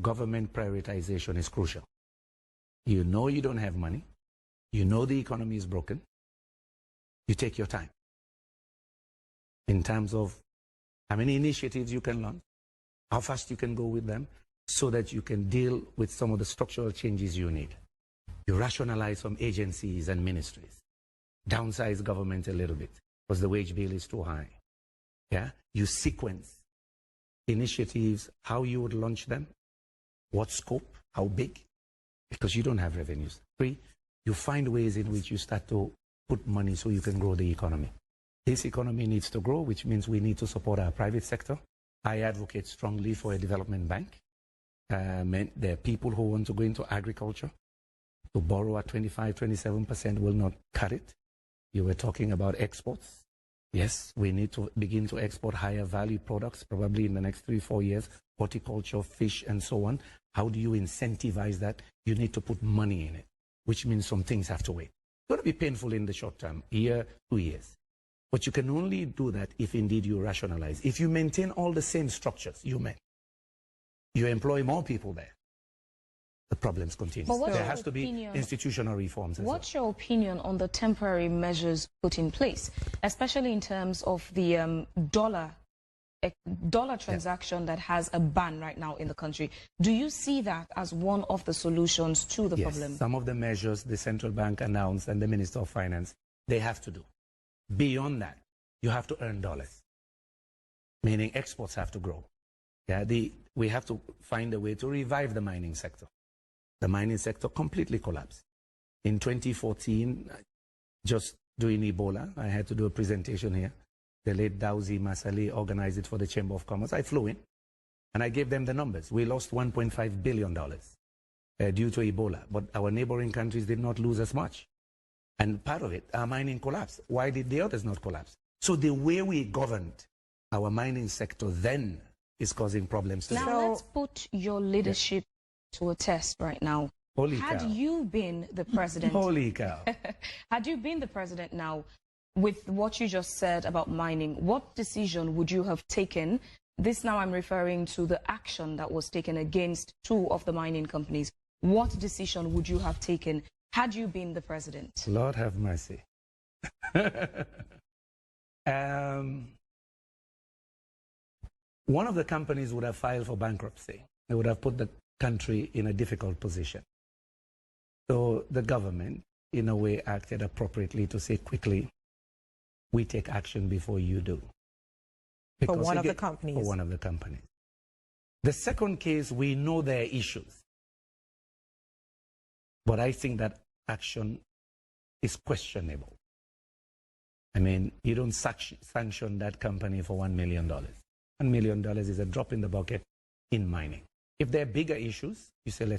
government prioritization is crucial. You know you don't have money. You know the economy is broken. You take your time in terms of how many initiatives you can launch, how fast you can go with them, so that you can deal with some of the structural changes you need. You rationalize some agencies and ministries, downsize government a little bit because the wage bill is too high. Yeah? You sequence initiatives, how you would launch them, what scope, how big, because you don't have revenues. 3, you find ways in which you start to put money so you can grow the economy. This economy needs to grow, which means we need to support our private sector. I advocate strongly for a development bank. There are people who want to go into agriculture. To borrow at 25, 27% will not cut it. You were talking about exports. Yes, we need to begin to export higher value products, probably in the next 3-4 years, horticulture, fish, and so on. How do you incentivize that? You need to put money in it, which means some things have to wait. It's going to be painful in the short term, year, 2 years. But you can only do that if indeed you rationalize. If you maintain all the same structures you employ more people there, the problems continue. There has to be institutional reforms. What's your opinion on the temporary measures put in place, especially in terms of the dollar transaction that has a ban right now in the country? Do you see that as one of the solutions to the problem? Some of the measures the central bank announced and the Minister of Finance, they have to do. Beyond that, you have to earn dollars, meaning exports have to grow. Yeah, we have to find a way to revive the mining sector. The mining sector completely collapsed. In 2014, just doing Ebola, I had to do a presentation here. The late Dawzi Masali organized it for the Chamber of Commerce. I flew in, and I gave them the numbers. We lost $1.5 billion due to Ebola, but our neighboring countries did not lose as much. And part of it, our mining collapsed. Why did the others not collapse? So the way we governed our mining sector then is causing problems today. Now let's put your leadership to a test right now. Holy Had cow. you been the president... Holy cow. Had you been the president now, with what you just said about mining, what decision would you have taken? This now I'm referring to the action that was taken against 2 of the mining companies. What decision would you have taken had you been the president? Lord have mercy. One of the companies would have filed for bankruptcy. They would have put the country in a difficult position. So the government, in a way, acted appropriately to say quickly, we take action before you do. For one of the companies. For one of the companies. The second case, we know there are issues. But I think that action is questionable. I mean, you don't sanction that company for $1 million. $1 million is a drop in the bucket in mining. If there are bigger issues, you say, let's